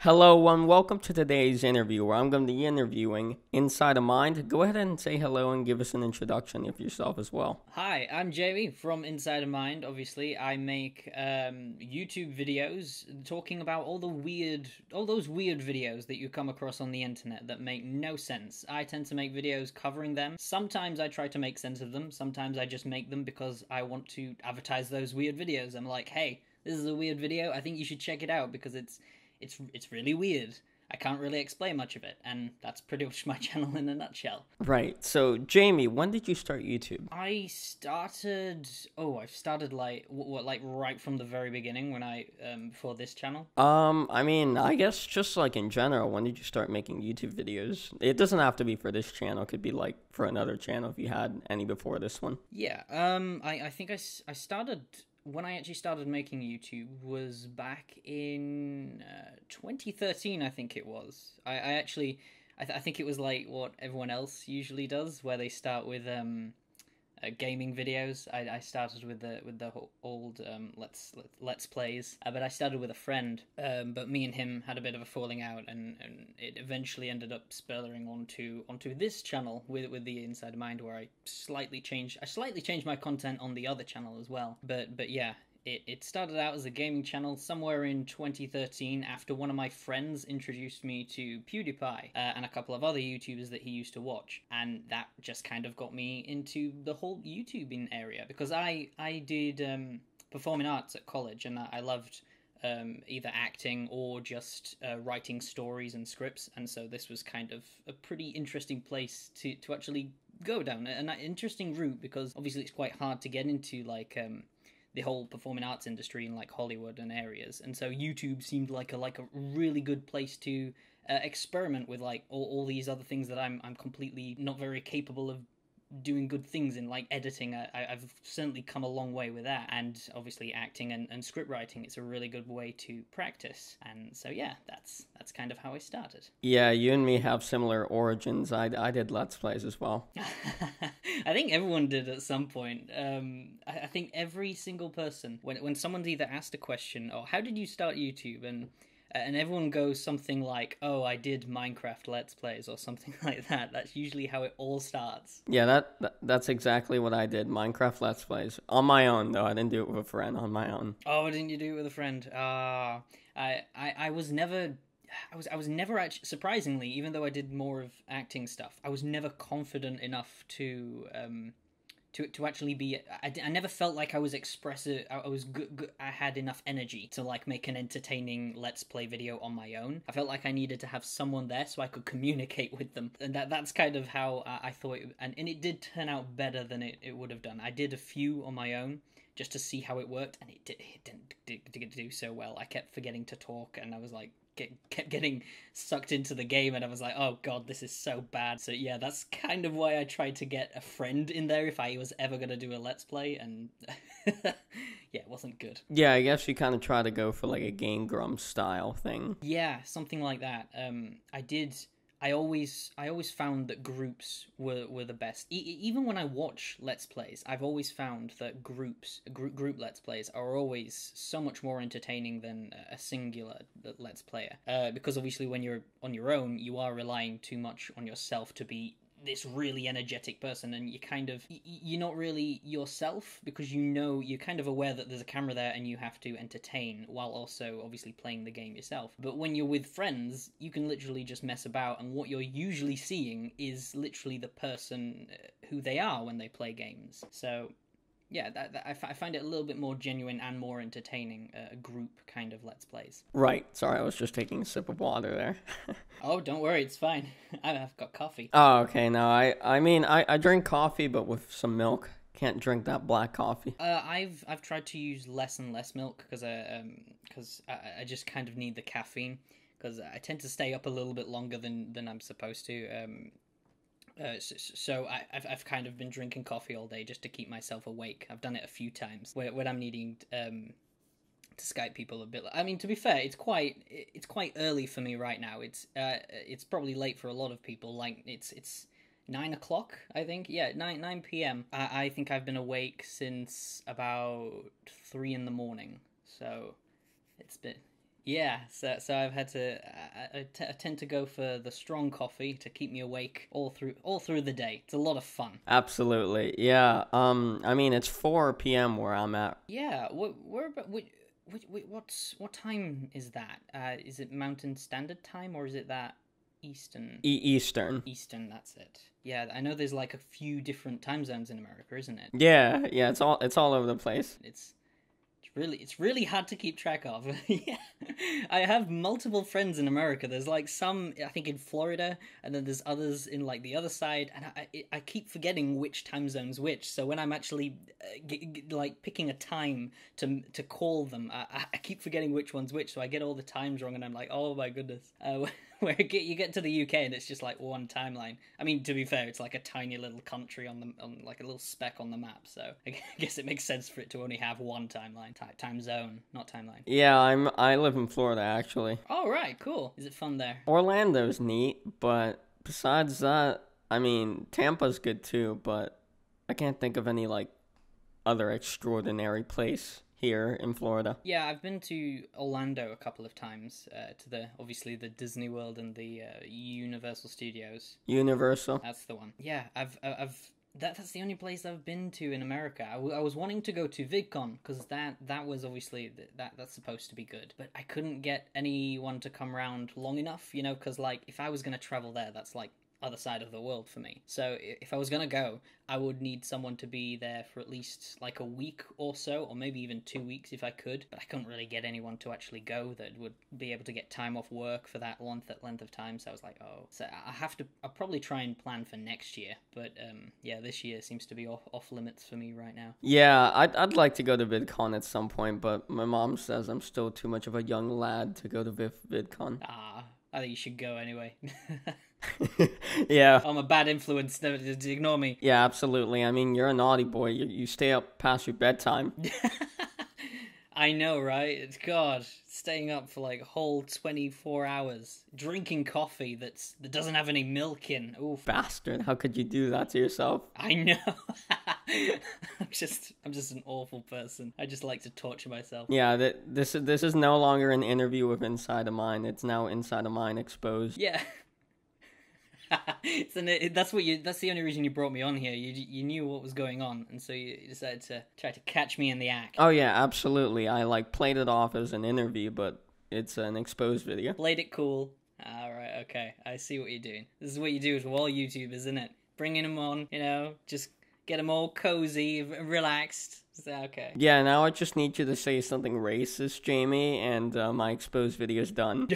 Hello and welcome to today's interview where I'm going to be interviewing Inside of Mind. Go ahead and say hello and give us an introduction of yourself as well. Hi, I'm Jamie from Inside of Mind. Obviously, I make YouTube videos talking about all those weird videos that you come across on the internet that make no sense. I tend to make videos covering them. Sometimes I try to make sense of them. Sometimes I just make them because I want to advertise those weird videos. I'm like, hey, this is a weird video. I think you should check it out because it's really weird. I can't really explain much of it, and that's pretty much my channel in a nutshell. Right, so Jamie, when did you start YouTube? I've started like, like right from the very beginning when before this channel. I guess just like in general, when did you start making YouTube videos? It doesn't have to be for this channel, it could be like for another channel if you had any before this one. Yeah, I think I started when I actually started making YouTube was back in 2013, I think it was. I think it was like what everyone else usually does, where they start with gaming videos. I started with the old let's plays, but I started with a friend. But me and him had a bit of a falling out, and it eventually ended up spurring onto this channel with the Inside Mind, where I slightly changed my content on the other channel as well. But yeah. It started out as a gaming channel somewhere in 2013 after one of my friends introduced me to PewDiePie and a couple of other YouTubers that he used to watch. And that just kind of got me into the whole YouTubing area because I did performing arts at college and I loved either acting or just writing stories and scripts. And so this was kind of a pretty interesting place to actually go down, an interesting route because obviously it's quite hard to get into like the whole performing arts industry in like Hollywood and areas, and so YouTube seemed like a really good place to experiment with like all these other things that I'm completely not very capable of doing good things in, like editing. I've certainly come a long way with that, and obviously acting and script writing. It's a really good way to practice, and so yeah, that's kind of how I started. Yeah, you and me have similar origins. I did Let's Plays as well. I think everyone did at some point. I think every single person, when someone's either asked a question, or how did you start YouTube, and everyone goes something like, oh, I did Minecraft Let's Plays or something like that. That's usually how it all starts. Yeah, that's exactly what I did. Minecraft Let's Plays on my own, though. I didn't do it with a friend. On my own. Oh, didn't you do it with a friend? I was never. I was never actually, surprisingly, even though I did more of acting stuff, I was never confident enough to actually be. I never felt like I was expressive. I was good. I had enough energy to like make an entertaining let's play video on my own. I felt like I needed to have someone there so I could communicate with them, and that's kind of how I thought. And it did turn out better than it would have done. I did a few on my own just to see how it worked, and it didn't do so well. I kept forgetting to talk, and I was like. Kept getting sucked into the game, and I was like, oh god, this is so bad. So yeah, that's kind of why I tried to get a friend in there if I was ever gonna do a let's play, and yeah, it wasn't good. Yeah, I guess you kind of try to go for like a Game Grumps style thing. Yeah, something like that. I always found that groups were the best. Even when I watch Let's Plays, I've always found that group Let's Plays are always so much more entertaining than a singular Let's Player. Because obviously when you're on your own, you are relying too much on yourself to be this really energetic person, and you're not really yourself because you're kind of aware that there's a camera there and you have to entertain while also obviously playing the game yourself. But when you're with friends, you can literally just mess about, and what you're usually seeing is literally the person who they are when they play games. So yeah, I find it a little bit more genuine and more entertaining, group kind of Let's Plays. Right. Sorry, I was just taking a sip of water there. Oh, don't worry, it's fine. I've got coffee. Oh, okay. No, I drink coffee, but with some milk. Can't drink that black coffee. I've tried to use less and less milk because I just kind of need the caffeine because I tend to stay up a little bit longer than I'm supposed to. So I've kind of been drinking coffee all day just to keep myself awake. I've done it a few times when I'm needing to Skype people a bit. I mean, to be fair, it's quite early for me right now. It's probably late for a lot of people. Like it's 9 o'clock, I think. Yeah, 9 p.m. I think I've been awake since about 3 in the morning. So it's been Yeah, so I've had to. I tend to go for the strong coffee to keep me awake all through the day. It's a lot of fun. Absolutely. Yeah. I mean, it's 4 p.m. where I'm at. Yeah, where about what time is that? Is it Mountain Standard Time or is it that Eastern? Eastern. Eastern, that's it. Yeah, I know there's like a few different time zones in America, isn't it? Yeah, yeah, it's all over the place. It's really hard to keep track of. Yeah. I have multiple friends in America. There's like some I think in Florida, and then there's others in like the other side, and I keep forgetting which time zone's which. So when I'm actually like picking a time to call them, I keep forgetting which one's which. So I get all the times wrong, and I'm like, oh my goodness. Where you get to the UK and it's just like one timeline. I mean, to be fair, it's like a tiny little country on like a little speck on the map. So I guess it makes sense for it to only have one timeline, time zone, not timeline. Yeah, I live in Florida actually. Oh right, cool. Is it fun there? Orlando's neat, but besides that, I mean, Tampa's good too, but I can't think of any like other extraordinary place here in Florida. Yeah, I've been to Orlando a couple of times. To the obviously the Disney World and the Universal Studios. Universal. That's the one. Yeah, that's the only place I've been to in America. I was wanting to go to VidCon because that was obviously that's supposed to be good, but I couldn't get anyone to come around long enough, you know, because like if I was gonna travel there, that's like other side of the world for me. So if I was gonna go, I would need someone to be there for at least like a week or so, or maybe even 2 weeks if I could. But I couldn't really get anyone to actually go that would be able to get time off work for that length of time. So I was like, oh, so I'll probably try and plan for next year. But yeah, this year seems to be off limits for me right now. Yeah, I'd like to go to VidCon at some point, but my mom says I'm still too much of a young lad to go to VidCon. I think you should go anyway. Yeah. I'm a bad influence. Ignore me. Yeah, absolutely. I mean, you're a naughty boy. You stay up past your bedtime. I know, right? It's God, staying up for like a whole 24 hours, drinking coffee that doesn't have any milk in. Oof. Bastard, how could you do that to yourself? I know. I'm just an awful person. I just like to torture myself. Yeah, this is no longer an interview with Inside of Mine. It's now Inside of Mine exposed. Yeah. That's the only reason you brought me on here. You knew what was going on, and so you decided to try to catch me in the act. Oh yeah, absolutely. I like played it off as an interview, but it's an exposed video. Played it cool. Alright, okay. I see what you're doing. This is what you do with all YouTubers, isn't it? Bringing them on, you know, just get them all cozy, relaxed. Okay. Yeah, now I just need you to say something racist, Jamie, and my exposed video's done.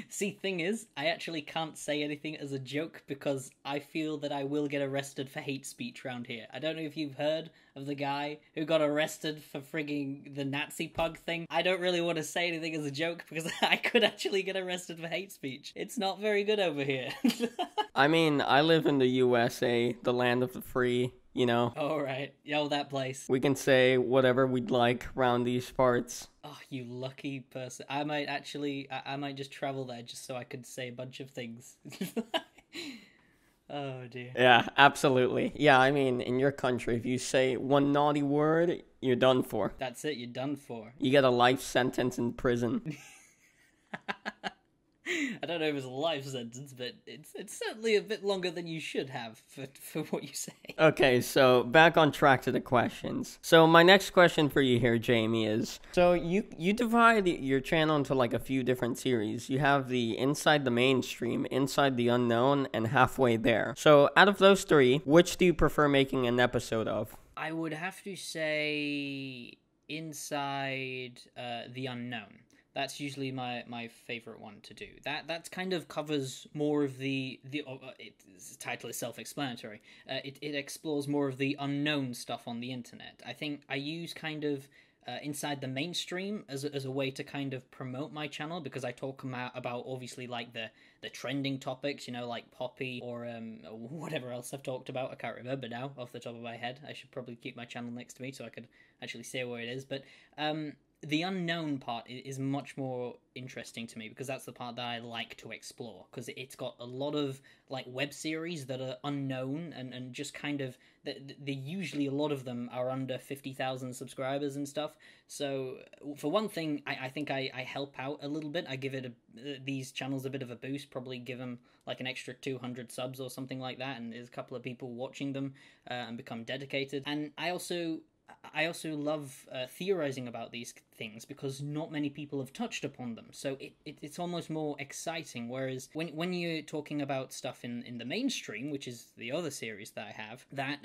See, thing is, I actually can't say anything as a joke because I feel that I will get arrested for hate speech around here. I don't know if you've heard of the guy who got arrested for frigging the Nazi pug thing. I don't really want to say anything as a joke because I could actually get arrested for hate speech. It's not very good over here. I mean, I live in the USA, the land of the free. You know? Alright. Yo, that place. We can say whatever we'd like around these parts. Oh, you lucky person. I might just travel there just so I could say a bunch of things. Oh, dear. Yeah, absolutely. Yeah, I mean, in your country, if you say one naughty word, you're done for. That's it, you're done for. You get a life sentence in prison. I don't know if it's a life sentence, but it's certainly a bit longer than you should have for what you say. Okay, so back on track to the questions. So my next question for you here, Jamie, is, so you divide your channel into like a few different series. You have the Inside the Mainstream, Inside the Unknown, and Halfway There. So out of those three, which do you prefer making an episode of? I would have to say Inside the Unknown. That's usually my favorite one to do. That kind of covers more of the its title is self-explanatory. It explores more of the unknown stuff on the internet. I think I use kind of Inside the Mainstream as a way to kind of promote my channel because I talk about obviously like the trending topics, you know, like Poppy or whatever else I've talked about. I can't remember now off the top of my head. I should probably keep my channel next to me so I could actually say where it is. But the unknown part is much more interesting to me, because that's the part that I like to explore, because it's got a lot of like web series that are unknown and just kind of they usually, a lot of them are under 50,000 subscribers and stuff. So for one thing, I think I help out a little bit. I give these channels a bit of a boost, probably give them like an extra 200 subs or something like that, and there's a couple of people watching them and become dedicated. And I also love theorizing about these things, because not many people have touched upon them. So it's almost more exciting. Whereas when you're talking about stuff in the mainstream, which is the other series that I have, that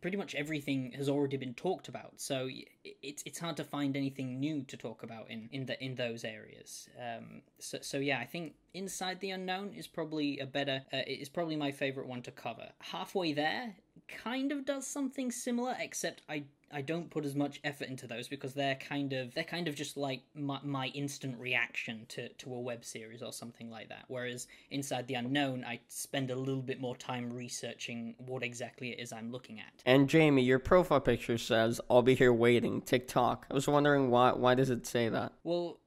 pretty much everything has already been talked about. So it's hard to find anything new to talk about in those areas. So yeah, I think Inside the Unknown is probably is probably my favorite one to cover. Halfway There kind of does something similar, except I don't put as much effort into those, because they're kind of just like my instant reaction to a web series or something like that. Whereas Inside the Unknown, I spend a little bit more time researching what exactly it is I'm looking at. And Jamie, your profile picture says, "I'll be here waiting, TikTok." I was wondering why does it say that? Well,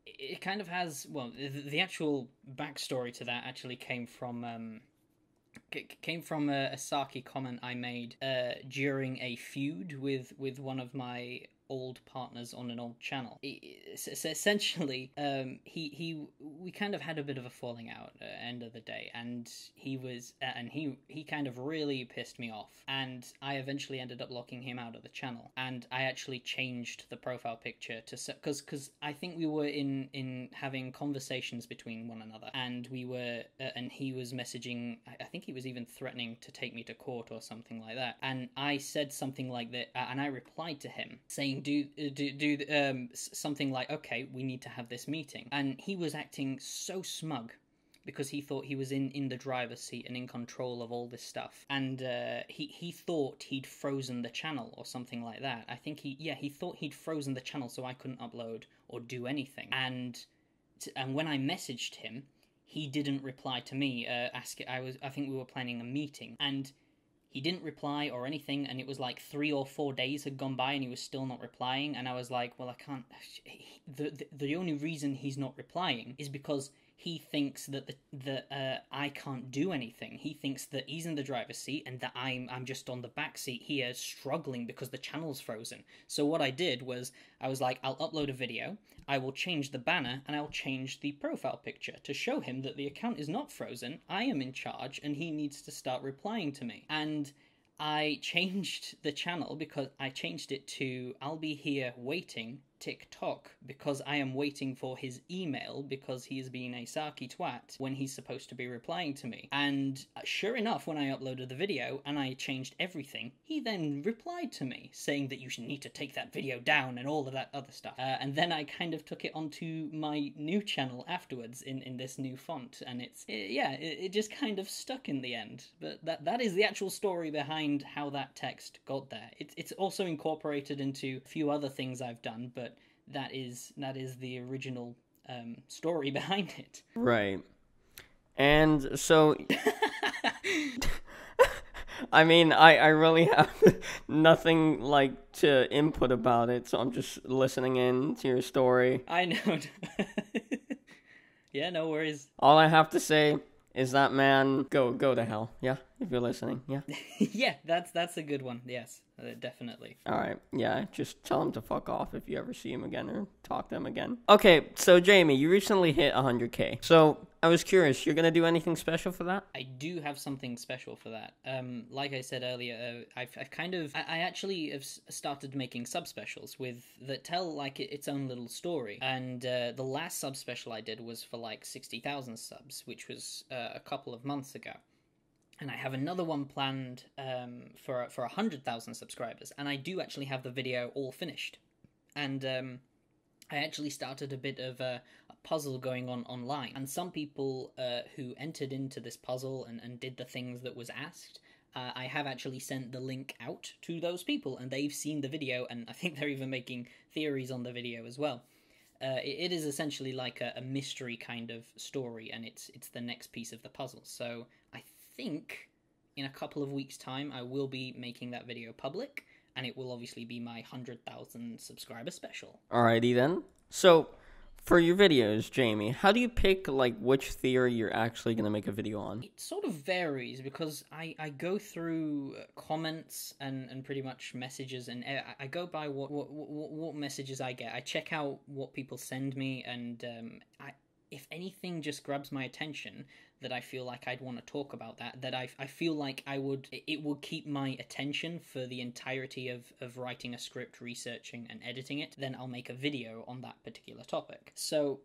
it kind of has, well, the actual backstory to that actually came from a Saki comment I made during a feud with one of my old partners on an old channel. So essentially, we kind of had a bit of a falling out at the end of the day, and he kind of really pissed me off, and I eventually ended up locking him out of the channel, and I actually changed the profile picture to, because I think we were in having conversations between one another, and we were and he was messaging, I think he was even threatening to take me to court or something like that, and I said something like that, and I replied to him saying, do something like, okay, we need to have this meeting. And he was acting so smug, because he thought he was in the driver's seat and in control of all this stuff. And he thought he'd frozen the channel or something like that. I think he thought he'd frozen the channel so I couldn't upload or do anything. And when I messaged him, he didn't reply to me. I think we were planning a meeting, and he didn't reply or anything, and it was like 3 or 4 days had gone by and he was still not replying, and I was like, well, I can't... The only reason he's not replying is because he thinks that I can't do anything. He thinks that he's in the driver's seat and that I'm just on the back seat here struggling because the channel's frozen. So what I did was, I was like, I'll upload a video, I will change the banner, and I'll change the profile picture to show him that the account is not frozen, I am in charge, and he needs to start replying to me. And I changed the channel, because I changed it to I'll be here waiting TikTok, because I am waiting for his email, because he is being a Saki twat when he's supposed to be replying to me. And sure enough, when I uploaded the video and I changed everything, he then replied to me saying that you should need to take that video down and all of that other stuff. And then I kind of took it onto my new channel afterwards in this new font, and it just kind of stuck in the end. But that is the actual story behind how that text got there. It's also incorporated into a few other things I've done, but that is the original story behind it. Right. And so I mean, I really have nothing like to input about it, so I'm just listening in to your story. I know. Yeah, no worries. All I have to say is that, man, go to hell. Yeah, if you're listening. Yeah. Yeah, that's a good one. Yes, definitely. All right. Yeah, just tell him to fuck off if you ever see him again or talk to him again. Okay, so Jamie, you recently hit 100K. So I was curious, you're gonna do anything special for that? I do have something special for that. Like I said earlier, I actually have started making sub-specials that tell like its own little story. And the last sub-special I did was for like 60,000 subs, which was a couple of months ago. And I have another one planned for 100,000 subscribers, and I do actually have the video all finished. And I actually started a bit of a puzzle going on online, and some people who entered into this puzzle and did the things that was asked, I have actually sent the link out to those people, and they've seen the video, and I think they're even making theories on the video as well. It is essentially like a mystery kind of story, and it's the next piece of the puzzle. So I think in a couple of weeks' time I will be making that video public. and it will obviously be my 100,000 subscriber special. Alrighty then. So, for your videos, Jamie, how do you pick, like, which theory you're actually going to make a video on? It sort of varies because I go through comments and pretty much messages, and I go by what messages I get. I check out what people send me, and if anything just grabs my attention that I feel like I'd want to talk about, that I feel like it would keep my attention for the entirety of writing a script, researching and editing it, then I'll make a video on that particular topic. So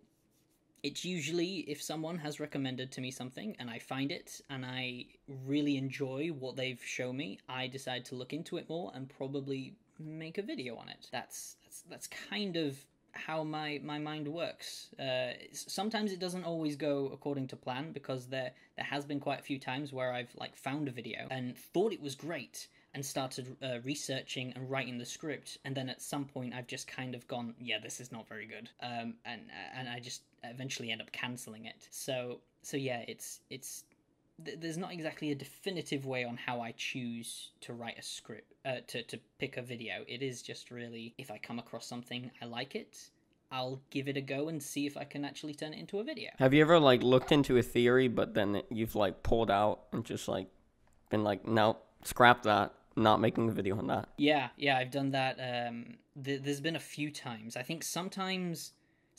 it's usually if someone has recommended to me something and I find it and I really enjoy what they've shown me, I decide to look into it more and probably make a video on it. That's kind of how my mind works. Sometimes it doesn't always go according to plan, because there has been quite a few times where I've like found a video and thought it was great and started researching and writing the script, and then at some point I've just kind of gone, yeah, this is not very good, and I just eventually end up cancelling it. So yeah, there's not exactly a definitive way on how I choose to write a script, to pick a video. It is just really, if I come across something, I like it, I'll give it a go and see if I can actually turn it into a video. Have you ever, like, looked into a theory, but then you've, like, pulled out and just, like, been like, no, scrap that, not making a video on that? Yeah, I've done that. There's been a few times. I think sometimes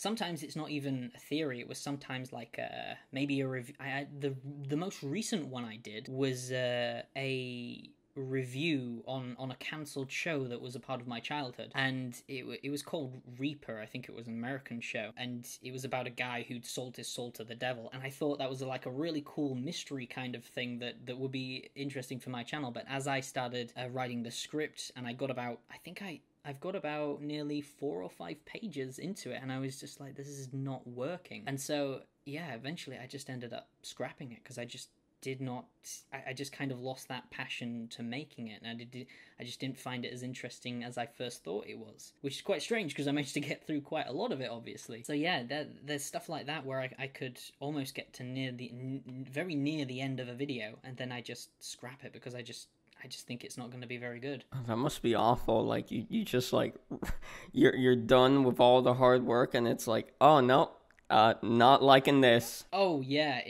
it's not even a theory. It was sometimes like maybe a review. The most recent one I did was a review on a cancelled show that was a part of my childhood, and it was called Reaper. I think it was an American show, and it was about a guy who'd sold his soul to the devil, and I thought that was like a really cool mystery kind of thing that would be interesting for my channel. But as I started writing the script, and I got about, I've got about nearly 4 or 5 pages into it, and I was just like, this is not working. And so, yeah, eventually I just ended up scrapping it, because I just kind of lost that passion to making it, and I just didn't find it as interesting as I first thought it was, which is quite strange because I managed to get through quite a lot of it, obviously. So yeah, there's stuff like that where I could almost get to very near the end of a video, and then I just scrap it because I just think it's not going to be very good. That must be awful. Like, you just, like, you're done with all the hard work, and it's like, oh, no, not liking this. Oh, yeah,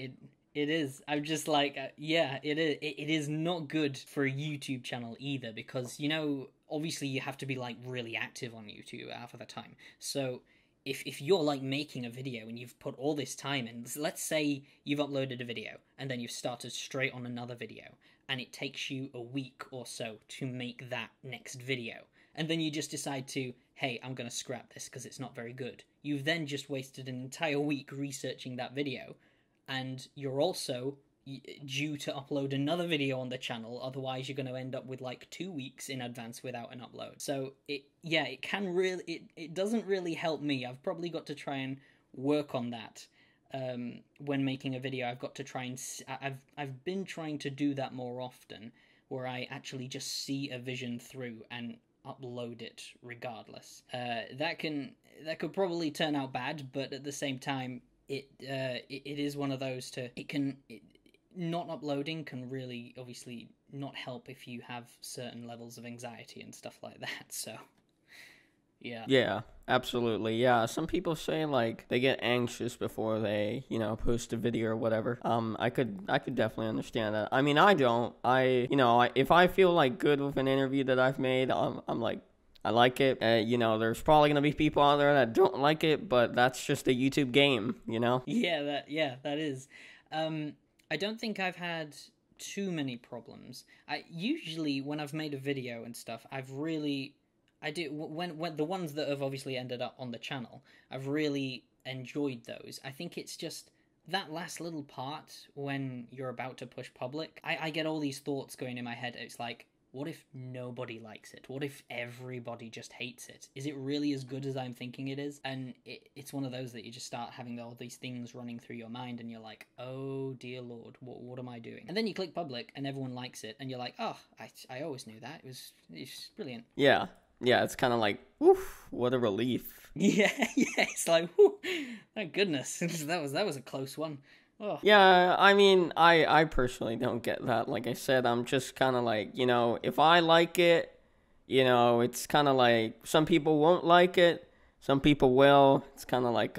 it is. I'm just like, yeah, it is. It is not good for a YouTube channel either, because, you know, obviously you have to be, like, really active on YouTube half of the time. So if you're, like, making a video and you've put all this time in, let's say you've uploaded a video and then you've started straight on another video, and it takes you a week or so to make that next video, and then you just decide to, hey, I'm going to scrap this because it's not very good. You've then just wasted an entire week researching that video, and you're also due to upload another video on the channel, otherwise you're going to end up with like 2 weeks in advance without an upload. So it doesn't really help me. I've probably got to try and work on that. When making a video, I've got to try and I've been trying to do that more often, where I actually just see a vision through and upload it regardless. That could probably turn out bad, but at the same time, it is one of those not uploading can really obviously not help if you have certain levels of anxiety and stuff like that. So yeah. Yeah, absolutely. Yeah, some people say, like, they get anxious before they, post a video or whatever. I could definitely understand that. I mean, I don't. If I feel, like, good with an interview that I've made, I'm like, I like it. There's probably going to be people out there that don't like it, but that's just a YouTube game, Yeah, that is. I don't think I've had too many problems. Usually when I've made a video and stuff, when the ones that have obviously ended up on the channel, I've really enjoyed those. I think it's just that last little part when you're about to push public, I get all these thoughts going in my head. It's like, what if nobody likes it? What if everybody just hates it? Is it really as good as I'm thinking it is? And it's one of those that you just start having all these things running through your mind, and you're like, oh dear Lord, what am I doing? And then you click public and everyone likes it, and you're like, oh, I always knew that. It's brilliant. Yeah, it's kind of like, oof, what a relief. Yeah, it's like, whew, thank goodness. that was a close one. Oh. Yeah, I mean, I personally don't get that. Like I said, I'm just kind of like, if I like it, you know, it's kind of like some people won't like it, some people will. It's kind of like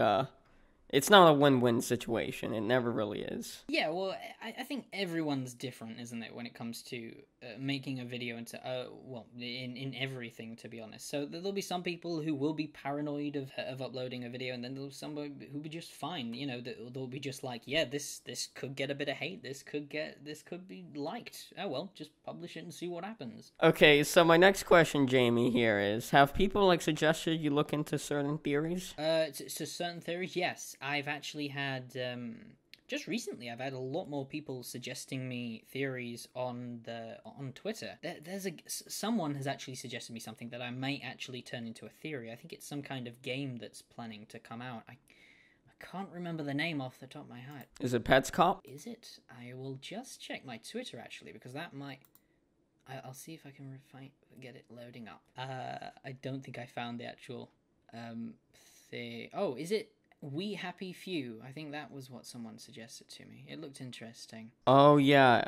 it's not a win-win situation. It never really is. Yeah, well, I think everyone's different, isn't it, when it comes to making a video into, well, in everything, to be honest. So there'll be some people who will be paranoid of uploading a video, and then there'll be somebody who will be just fine. You know, they'll be just like, yeah, this could get a bit of hate. This could be liked. Oh well, just publish it and see what happens. Okay, so my next question, Jamie, here is: have people like suggested you look into certain theories? To certain theories, yes. I've actually had just recently I've had a lot more people suggesting me theories on Twitter. Someone has actually suggested me something that I may actually turn into a theory. I think it's some kind of game that's planning to come out. I can't remember the name off the top of my head. Is it Pets Cop? Is it? I will just check my Twitter actually, because that might. I'll see if I can get it loading up. I don't think I found the actual thing. Oh, is it We Happy Few? I think that was what someone suggested to me. It looked interesting. Oh yeah,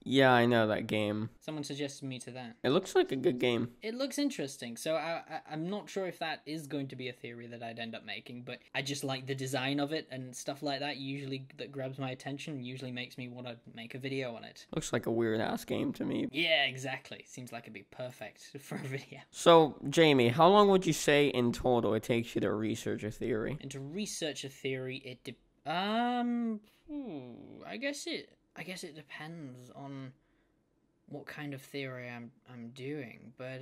yeah, I know that game. Someone suggested me to that. It looks like a good game. It looks interesting. So I'm not sure if that is going to be a theory that I'd end up making, but I just like the design of it and stuff like that. Usually that grabs my attention. Usually makes me want to make a video on it. Looks like a weird ass game to me. Yeah, exactly. Seems like it'd be perfect for a video. So Jamie, how long would you say in total it takes you to research a theory? And to research a theory, I guess it depends on what kind of theory I'm doing, but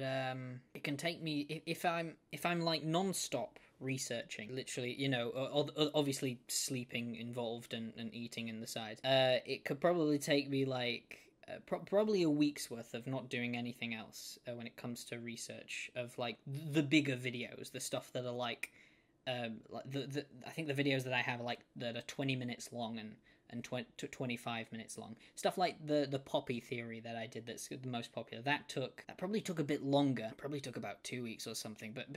it can take me if I'm like non-stop researching, literally, you know, obviously sleeping involved and eating in the side. It could probably take me like probably a week's worth of not doing anything else when it comes to research of like the bigger videos, the stuff that are like the I think the videos that I have are like that are 20 minutes long and 25 minutes long. Stuff like the poppy theory that I did that's the most popular. That probably took a bit longer. Probably took about 2 weeks or something. But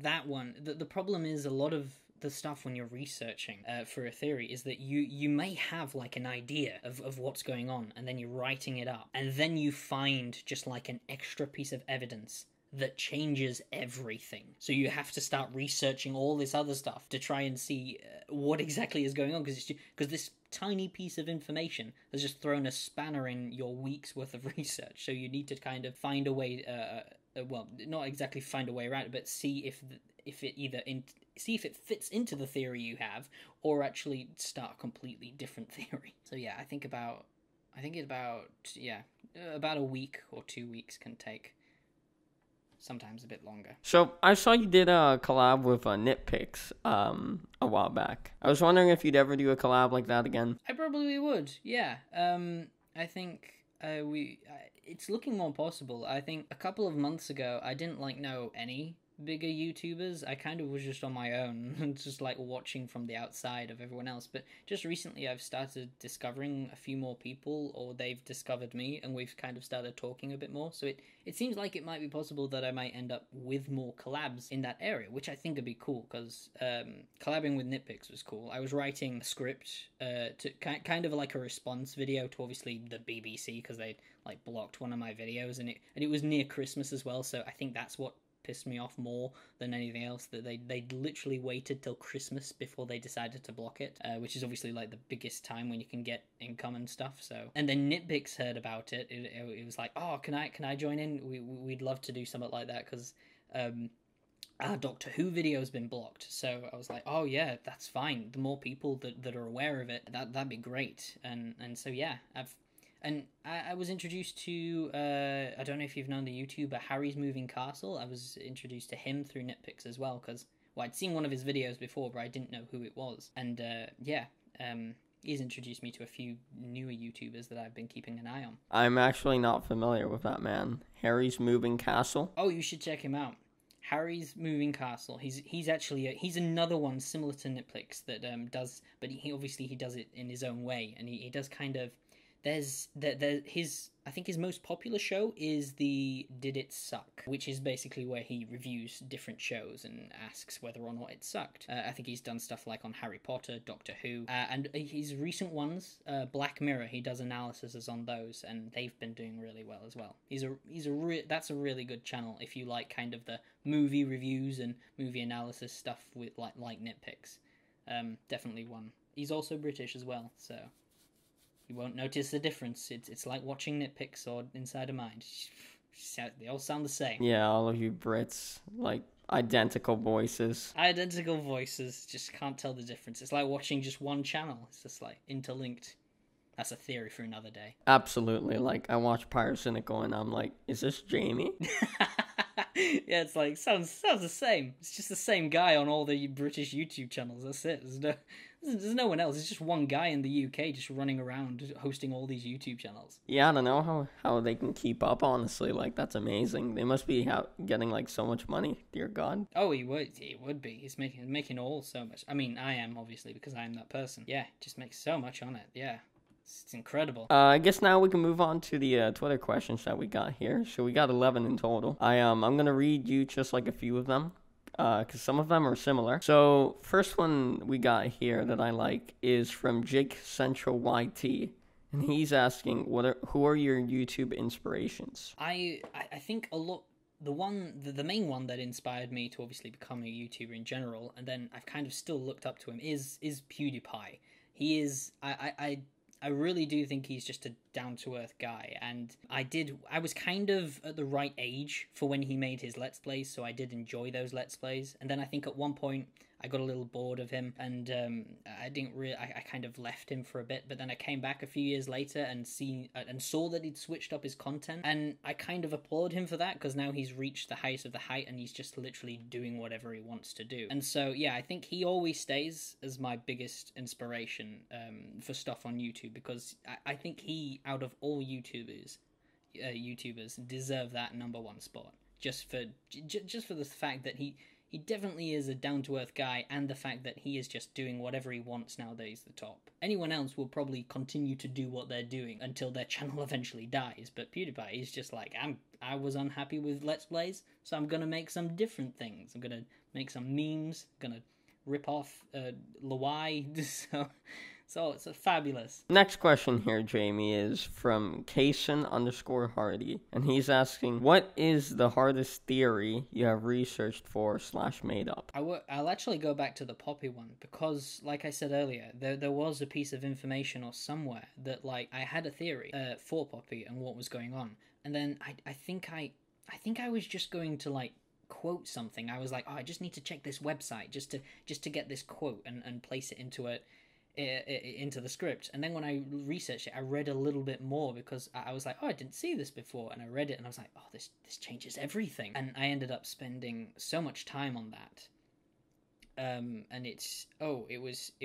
that one, the problem is a lot of the stuff when you're researching for a theory is that you may have like an idea of what's going on, and then you're writing it up, and then you find just like an extra piece of evidence that changes everything. So you have to start researching all this other stuff to try and see what exactly is going on, because this tiny piece of information has just thrown a spanner in your week's worth of research. So you need to kind of find a way, well, not exactly find a way around it, but see if it fits into the theory you have, or actually start a completely different theory. So yeah, I think about a week or 2 weeks can take. Sometimes a bit longer. So I saw you did a collab with Nitpicks a while back. I was wondering if you'd ever do a collab like that again. I probably would. Yeah. I think it's looking more possible. I think a couple of months ago I didn't know any bigger YouTubers. I kind of was just on my own, just like watching from the outside of everyone else. But just recently I've started discovering a few more people, or they've discovered me, and we've kind of started talking a bit more. So it seems like it might be possible that I might end up with more collabs in that area, which I think would be cool, because collabing with Nitpicks was cool. I was writing a script to kind of like a response video to obviously the BBC, because they like blocked one of my videos, and it was near Christmas as well. So I think that's what pissed me off more than anything else, that they literally waited till Christmas before they decided to block it, which is obviously like the biggest time when you can get income and stuff. So, and then Nitpicks heard about it. It was like, oh, can I join in? We'd love to do something like that, because our Doctor Who video has been blocked. So I was like, oh yeah, that's fine. The more people that are aware of it, that'd be great. And so yeah, I was introduced to, I don't know if you've known the YouTuber Harry's Moving Castle. I was introduced to him through Nitpicks as well, because, well, I'd seen one of his videos before, but I didn't know who it was. And, he's introduced me to a few newer YouTubers that I've been keeping an eye on. I'm actually not familiar with that man. Harry's Moving Castle? Oh, you should check him out. Harry's Moving Castle. He's actually he's another one similar to Nitpicks that does, but he obviously does it in his own way, and he does kind of his I think his most popular show is the Did It Suck, which is basically where he reviews different shows and asks whether or not it sucked. I think he's done stuff like on Harry Potter, Doctor Who, and his recent ones, Black Mirror, he does analyses on those, and they've been doing really well as well. That's a really good channel if you like kind of the movie reviews and movie analysis stuff with like nitpicks. Definitely one. He's also British as well, so you won't notice the difference. It's like watching nitpicks or Inside of Mind. They all sound the same. Yeah, all of you Brits, like, identical voices. Identical voices, just can't tell the difference. It's like watching just one channel. It's just like interlinked. That's a theory for another day. Absolutely. Like, I watch Pyrocynical and I'm like, is this Jamie? Yeah, it's like, sounds the same. It's just the same guy on all the British YouTube channels. That's it. There's no one else. It's just one guy in the UK just running around hosting all these YouTube channels. Yeah, I don't know how they can keep up, honestly. Like, that's amazing. They must be getting, like, so much money. Dear God. Oh, he would be. He's making all so much. I mean, I am, obviously, because I am that person. Yeah, just makes so much on it. Yeah. It's incredible. I guess now we can move on to the Twitter questions that we got here. So we got 11 in total. I'm going to read you just, like, a few of them, because some of them are similar. So first one we got here that I like is from Jake Central YT. And he's asking, who are your YouTube inspirations? I think a lot... The main one that inspired me to obviously become a YouTuber in general, and then I've kind of still looked up to him, is PewDiePie. He is... I really do think he's just a down-to-earth guy, and I was kind of at the right age for when he made his Let's Plays, so I did enjoy those Let's Plays, and then I think at one point I got a little bored of him, and I kind of left him for a bit, but then I came back a few years later and saw that he'd switched up his content, and I kind of applaud him for that, because now he's reached the height of the height, and he's just literally doing whatever he wants to do. And so, yeah, I think he always stays as my biggest inspiration for stuff on YouTube, because I think he, out of all YouTubers deserve that #1 spot, just for the fact that he definitely is a down-to-earth guy, and the fact that he is just doing whatever he wants nowadays the top. Anyone else will probably continue to do what they're doing until their channel eventually dies, but PewDiePie is just like, I was unhappy with Let's Plays, so I'm gonna make some different things. I'm gonna make some memes, I'm gonna rip off Lawai, so it's fabulous. Next question here, Jamie, is from Kaysen_Hardy, and he's asking, what is the hardest theory you have researched for / made up? I'll actually go back to the Poppy one, because, like I said earlier, there was a piece of information or somewhere that, like, I had a theory for Poppy and what was going on, and then I think I was just going to, like, quote something. I was like, I just need to check this website just to get this quote and place it into the script. And then when I researched it, I read a little bit more, because I was like, I didn't see this before, and I read it and I was like, this changes everything. And I ended up spending so much time on that, and it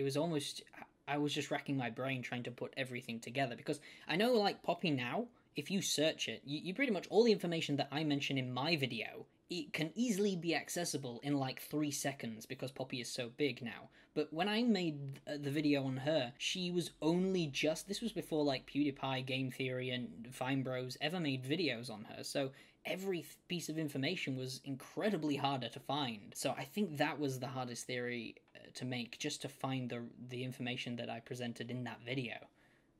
was almost, I was just racking my brain trying to put everything together, because I know, like, Poppy now, if you search it, you pretty much, all the information that I mention in my video, it can easily be accessible in like 3 seconds, because Poppy is so big now. But when I made the video on her, she was only this was before, like, PewDiePie, Game Theory, and Fine Bros ever made videos on her, so every piece of information was incredibly harder to find. So I think that was the hardest theory to make, just to find the information that I presented in that video.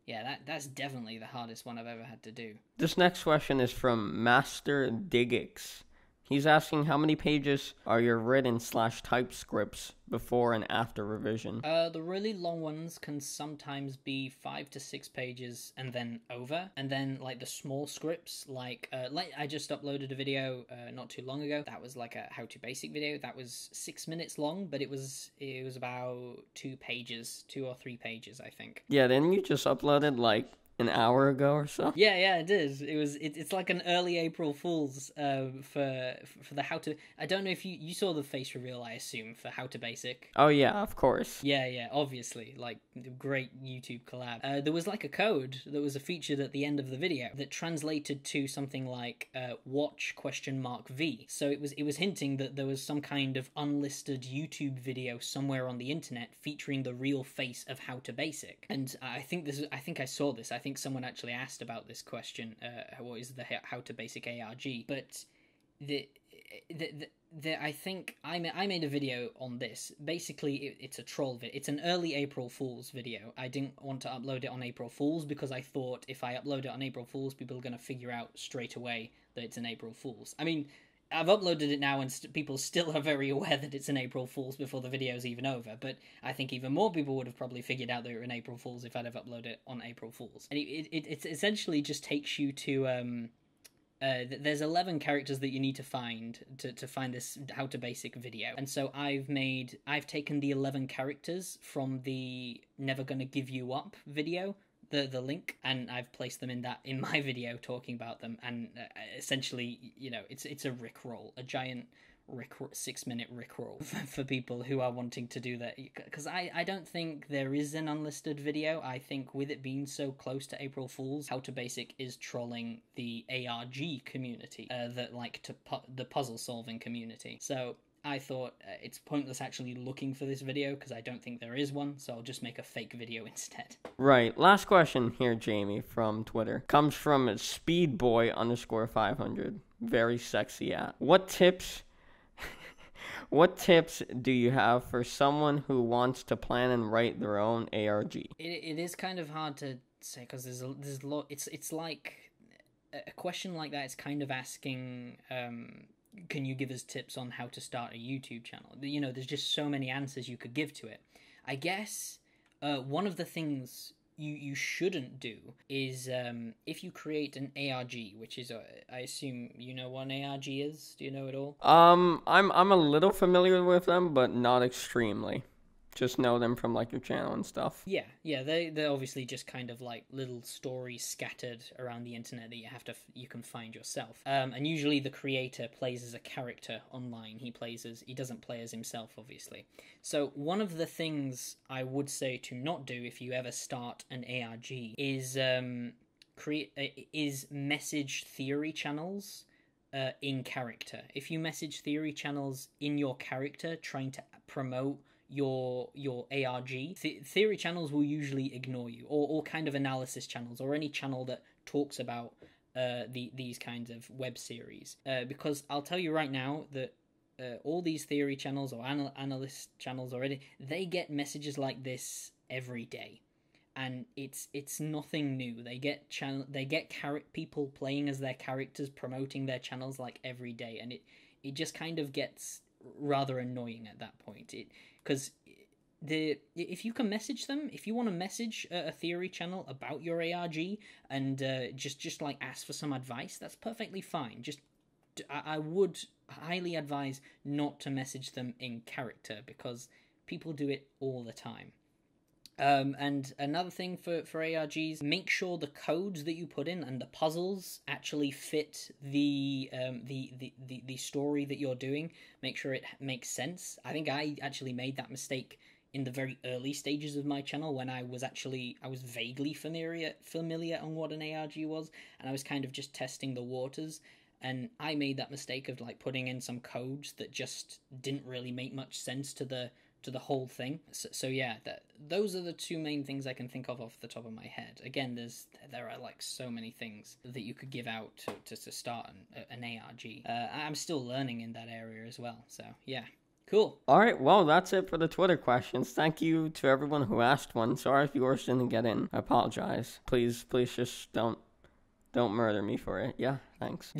Yeah, that's definitely the hardest one I've ever had to do. This next question is from Master Digix. He's asking, how many pages are your written / typed scripts before and after revision? The really long ones can sometimes be 5 to 6 pages and then over. And then, like, the small scripts, like I just uploaded a video not too long ago. That was like a How to Basic video. That was 6 minutes long, but it was about 2 or 3 pages, I think. Yeah, didn't you just uploaded, like, an hour ago or so? Yeah, it is. It's like an early April Fool's for the How to... I don't know if you saw the face reveal, I assume, for How to Basic. Oh yeah, of course. Yeah, obviously. Like, great YouTube collab. There was like a code that was featured at the end of the video that translated to something like watch $V. So it was hinting that there was some kind of unlisted YouTube video somewhere on the internet featuring the real face of How to Basic. And I think I saw this. I think think someone actually asked about this question. What is the how to basic ARG? But I think I made a video on this. Basically, it's a troll video. It's an early April Fool's video. I didn't want to upload it on April Fool's because I thought if I upload it on April Fool's, people are going to figure out straight away that it's an April Fool's. I mean, I've uploaded it now and people still are very aware that it's an April Fool's before the video's even over, but I think even more people would have probably figured out that it were an April Fool's if I'd have uploaded it on April Fool's. And it essentially just takes you to... there's 11 characters that you need to find to find this how to basic video, and so I've taken the 11 characters from the Never Gonna Give You Up video, the link, and I've placed them in my video talking about them, and essentially, you know, it's a rickroll, a giant 6-minute rickroll for people who are wanting to do that, because I don't think there is an unlisted video. I think with it being so close to April Fool's, How to Basic is trolling the ARG community, that like to the puzzle solving community. So I thought it's pointless actually looking for this video because I don't think there is one, so I'll just make a fake video instead. Right. Last question here, Jamie, from Twitter. Comes from speedboy_500. Very sexy at. What tips do you have for someone who wants to plan and write their own ARG? It is kind of hard to say because there's a lot. It's like a question like that. It's kind of asking, can you give us tips on how to start a YouTube channel? You know, there's just so many answers you could give to it. I guess one of the things you shouldn't do is if you create an ARG, which is I assume you know what an ARG is. Do you know it all? I'm a little familiar with them, but not extremely. Just know them from like your channel and stuff. Yeah, they're obviously just kind of like little stories scattered around the internet that you can find yourself. And usually the creator plays as a character online. He doesn't play as himself, obviously. So one of the things I would say to not do if you ever start an ARG is message theory channels in character. If you message theory channels in your character trying to promote your ARG, theory channels will usually ignore you, or kind of analysis channels, or any channel that talks about these kinds of web series. Because I'll tell you right now that all these theory channels or analyst channels already, they get messages like this every day, and it's nothing new. They get people playing as their characters, promoting their channels like every day, and it just kind of gets rather annoying at that point. Because if you can message them, if you want to message a theory channel about your ARG and just like ask for some advice, that's perfectly fine. I would highly advise not to message them in character because people do it all the time. And another thing for ARGs, make sure the codes that you put in and the puzzles actually fit the story that you're doing. Make sure it makes sense. I think I actually made that mistake in the very early stages of my channel when I was vaguely familiar on what an ARG was, and I was kind of just testing the waters. And I made that mistake of like putting in some codes that just didn't really make much sense to the whole thing. So yeah, those are the two main things I can think of off the top of my head. Again, there are like so many things that you could give out to start an ARG. I'm still learning in that area as well. So yeah, cool. All right, well, that's it for the Twitter questions. Thank you to everyone who asked one. Sorry if yours didn't get in. I apologize. Please just don't murder me for it. Yeah, thanks.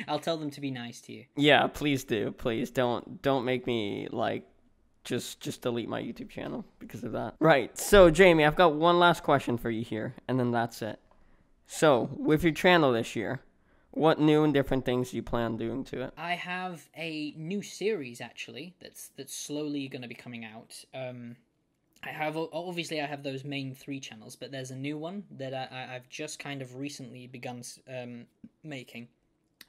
I'll tell them to be nice to you. Yeah, please do. Please don't make me like just delete my YouTube channel because of that. Right. So, Jamie, I've got one last question for you here, and then that's it. So, with your channel this year, what new and different things do you plan doing to it? I have a new series actually that's slowly going to be coming out. I have those main 3 channels, but there's a new one that I've just kind of recently begun making.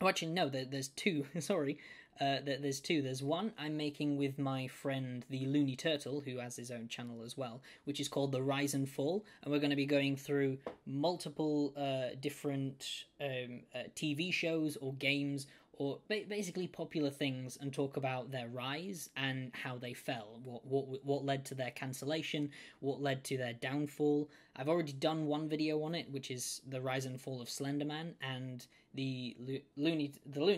Oh, actually, no, there's 2. Sorry. There's 2. There's one I'm making with my friend the Looney Turtle, who has his own channel as well, which is called The Rise and Fall, and we're going to be going through multiple different TV shows or games or basically popular things, and talk about their rise and how they fell, what led to their cancellation, what led to their downfall. I've already done one video on it, which is the rise and fall of Slenderman, and the Looney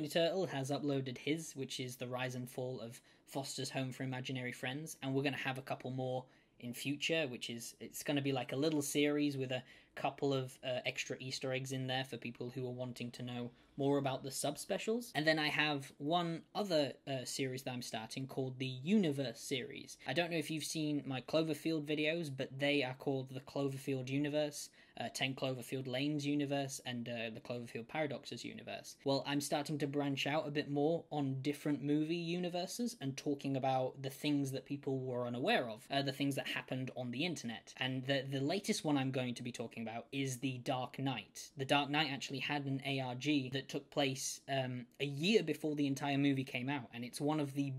Turtle has uploaded his, which is the rise and fall of Foster's Home for Imaginary Friends, and we're going to have a couple more in future, which is, it's going to be like a little series with a couple of extra Easter eggs in there for people who are wanting to know more about the subspecials. And then I have one other series that I'm starting called the Universe series. I don't know if you've seen my Cloverfield videos, but they are called the Cloverfield Universe, 10 Cloverfield Lanes Universe, and the Cloverfield Paradoxes Universe. Well, I'm starting to branch out a bit more on different movie universes and talking about the things that people were unaware of, the things that happened on the internet. And the latest one I'm going to be talking about is The Dark Knight. The Dark Knight actually had an ARG that took place a year before the entire movie came out, and it's one of the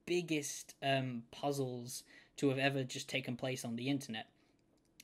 biggest puzzles to have ever just taken place on the internet.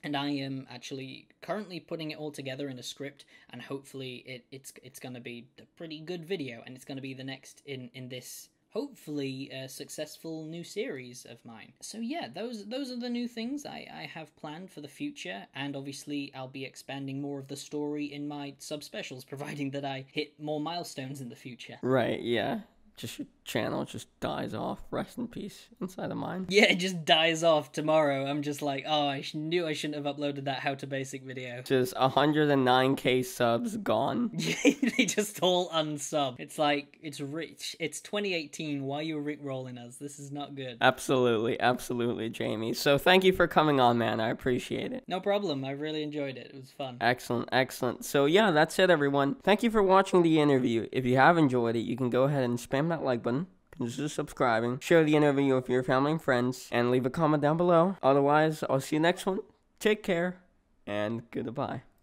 And I am actually currently putting it all together in a script, and hopefully it's going to be a pretty good video, and it's going to be the next in this hopefully successful new series of mine. So yeah, those are the new things I have planned for the future, and obviously I'll be expanding more of the story in my subspecials, providing that I hit more milestones in the future. Right, yeah. Just your channel just dies off. Rest in peace inside of mine. Yeah, it just dies off tomorrow. I'm just like, oh, I knew I shouldn't have uploaded that How to Basic video. Just 109k subs gone. They just all unsub. It's like, it's rich. It's 2018. Why are you rickrolling us? This is not good. Absolutely, absolutely, Jamie. So thank you for coming on, man. I appreciate it. No problem. I really enjoyed it. It was fun. Excellent, excellent. So yeah, that's it, everyone. Thank you for watching the interview. If you have enjoyed it, you can go ahead and spam that like button, consider subscribing, share the interview with your family and friends, and leave a comment down below. Otherwise, I'll see you next one. Take care, and goodbye.